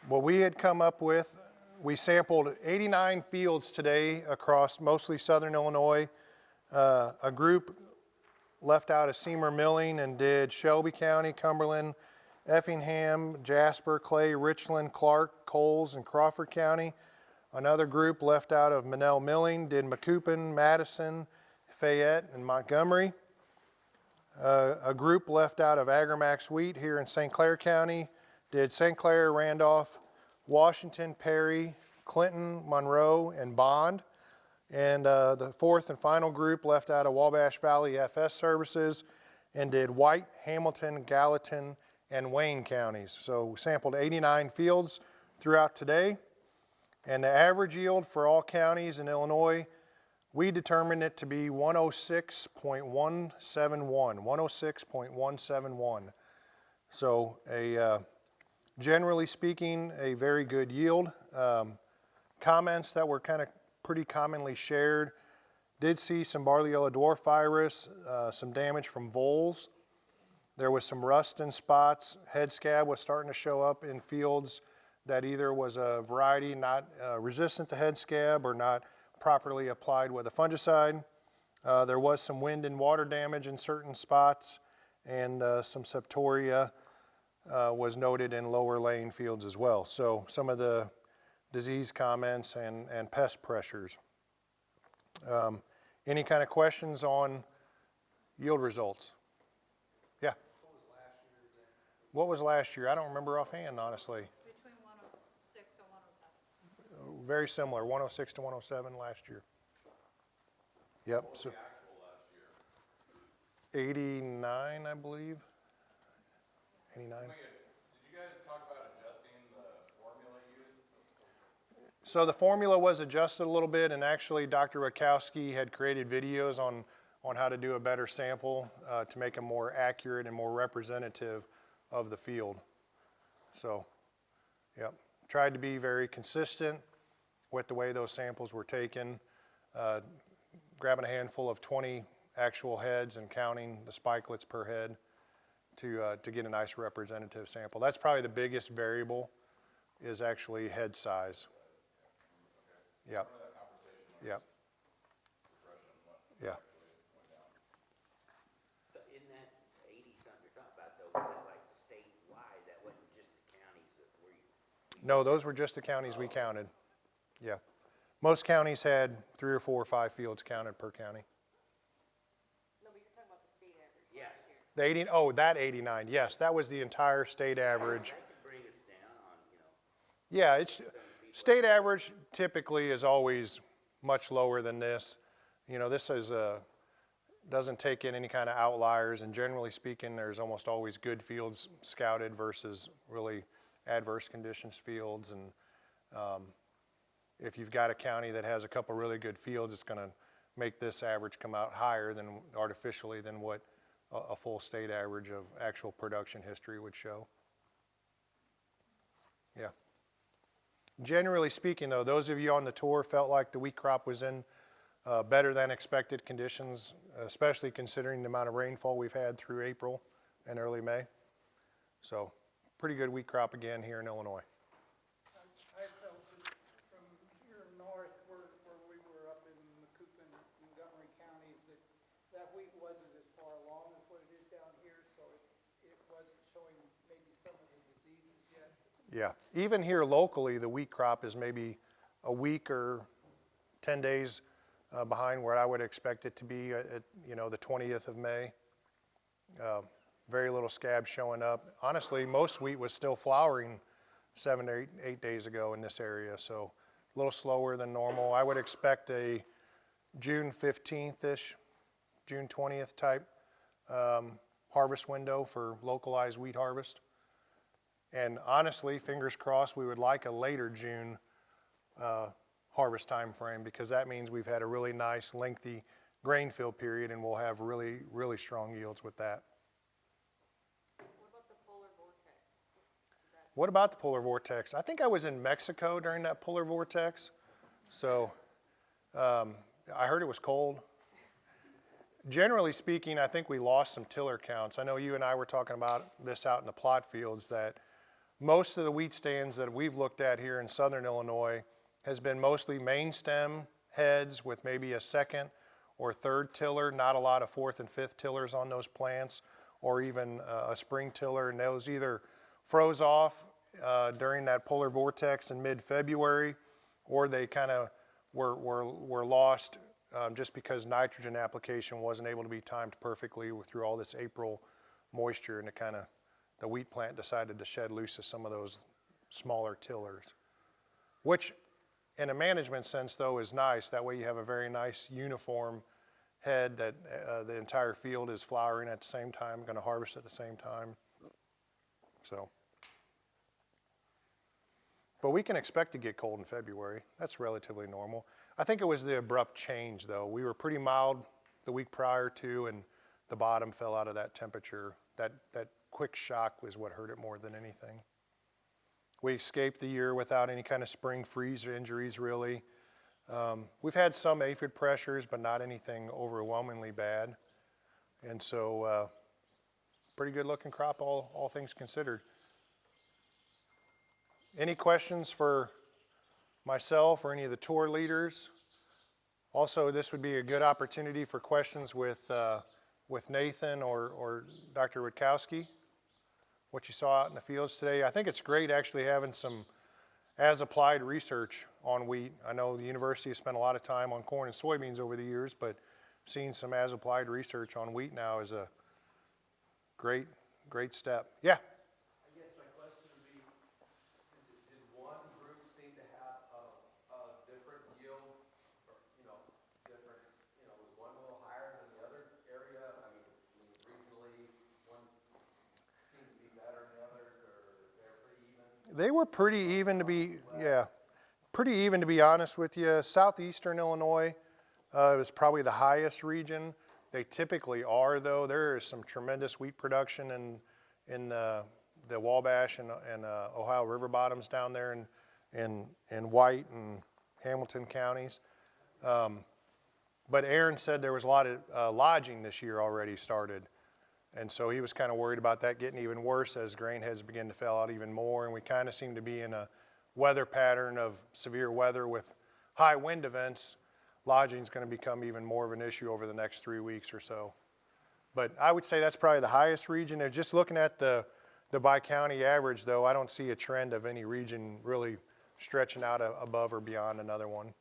what we had come up with, we sampled 89 fields today across mostly southern Illinois. A group left out of Seymour Milling and did Shelby County, Cumberland, Effingham, Jasper, Clay, Richland, Clark, Coles, and Crawford County. Another group left out of Monell Milling did Macoupin, Madison, Fayette, and Montgomery. A group left out of Agramax Wheat here in St. Clair County did St. Clair, Randolph, Washington, Perry, Clinton, Monroe, and Bond. And the fourth and final group left out of Wabash Valley FS Services and did White, Hamilton, Gallatin, and Wayne counties. So we sampled 89 fields throughout today. And the average yield for all counties in Illinois, we determined it to be 106.171, 106.171. So generally speaking, a very good yield. Comments that were kind of pretty commonly shared, did see some barley yellow dwarf virus, some damage from voles. There was some rust in spots. Head scab was starting to show up in fields that either was a variety not resistant to head scab or not properly applied with a fungicide. There was some wind and water damage in certain spots, and some septoria was noted in lower laying fields as well. So some of the disease comments and pest pressures. Any kind of questions on yield results? Yeah. What was last year? I don't remember offhand, honestly. Between 106 and 107. Very similar, 106 to 107 last year. Yep. What was So the actual last year? 89, I believe. 89. Did you guys talk about adjusting the formula used? So the formula was adjusted a little bit, and actually Dr. Rakowski had created videos on how to do a better sample to make them more accurate and more representative of the field. So, yep, tried to be very consistent with the way those samples were taken, grabbing a handful of 20 actual heads and counting the spikelets per head to get a nice representative sample. That's probably the biggest variable, is actually head size. Yep. Yep. Yeah. So in that 80-something you're talking about, though, was that like statewide? That wasn't just the counties that were you? No, those were just the counties we counted. Yeah. Most counties had 3 or 4 or 5 fields counted per county. No, but you're talking about the state average Yeah. last year. The 80, oh, that 89. Yes, that was the entire state average. That could bring us down on, Yeah, it's state average typically is always much lower than this. You know, this is doesn't take in any kind of outliers, and generally speaking, there's almost always good fields scouted versus really adverse conditions fields. And if you've got a county that has a couple really good fields, it's going to make this average come out higher than artificially than what a full state average of actual production history would show. Yeah. Generally speaking, though, those of you on the tour felt like the wheat crop was in better than expected conditions, especially considering the amount of rainfall we've had through April and early May. So, pretty good wheat crop again here in Illinois. I felt that from here north, where we were up in Macoupin, Montgomery counties, that wheat wasn't as far along as what it is down here, so it wasn't showing maybe some of the diseases yet. Yeah, even here locally, the wheat crop is maybe a week or 10 days behind where I would expect it to be at the 20th of May. Very little scab showing up. Honestly, most wheat was still flowering 7 or 8 days ago in this area, so a little slower than normal. I would expect a June 15th-ish, June 20th type harvest window for localized wheat harvest. And honestly, fingers crossed, we would like a later June harvest time frame, because that means we've had a really nice lengthy grain fill period, and we'll have really, really strong yields with that. What about the polar vortex? What about the polar vortex? I think I was in Mexico during that polar vortex, so I heard it was cold. Generally speaking, I think we lost some tiller counts. I know you and I were talking about this out in the plot fields, that most of the wheat stands that we've looked at here in southern Illinois has been mostly main stem heads with maybe a second or third tiller, not a lot of fourth and fifth tillers on those plants, or even a spring tiller, and those either froze off during that polar vortex in mid-February, or they kind of were lost just because nitrogen application wasn't able to be timed perfectly through all this April moisture, and the wheat plant decided to shed loose of some of those smaller tillers, which in a management sense though is nice. That way you have a very nice uniform head that the entire field is flowering at the same time, going to harvest at the same time. So, but we can expect to get cold in February. That's relatively normal. I think it was the abrupt change though. We were pretty mild the week prior to, and the bottom fell out of that temperature. That quick shock was what hurt it more than anything. We escaped the year without any kind of spring freeze or injuries really. We've had some aphid pressures, but not anything overwhelmingly bad. And so, pretty good looking crop, all things considered. Any questions for myself or any of the tour leaders? Also, this would be a good opportunity for questions with Nathan or Dr. Witkowski, what you saw out in the fields today. I think it's great actually having some as-applied research on wheat. I know the university has spent a lot of time on corn and soybeans over the years, but seeing some as-applied research on wheat now is a great step. Yeah? I guess my question would be, did one group seem to have a different yield, or, different, was one a little higher than the other area? I mean, regionally, one seemed to be better than the others, or they're pretty even? They were pretty even to be, pretty even to be honest with you. Southeastern Illinois is probably the highest region. They typically are though. There is some tremendous wheat production in the Wabash and Ohio River bottoms down there in White and Hamilton counties. But Aaron said there was a lot of lodging this year already started. And so he was kind of worried about that getting even worse as grain heads begin to fail out even more. And we kind of seem to be in a weather pattern of severe weather with high wind events. Lodging is going to become even more of an issue over the next 3 weeks or so. But I would say that's probably the highest region. And just looking at the bi-county average, though, I don't see a trend of any region really stretching out above or beyond another one.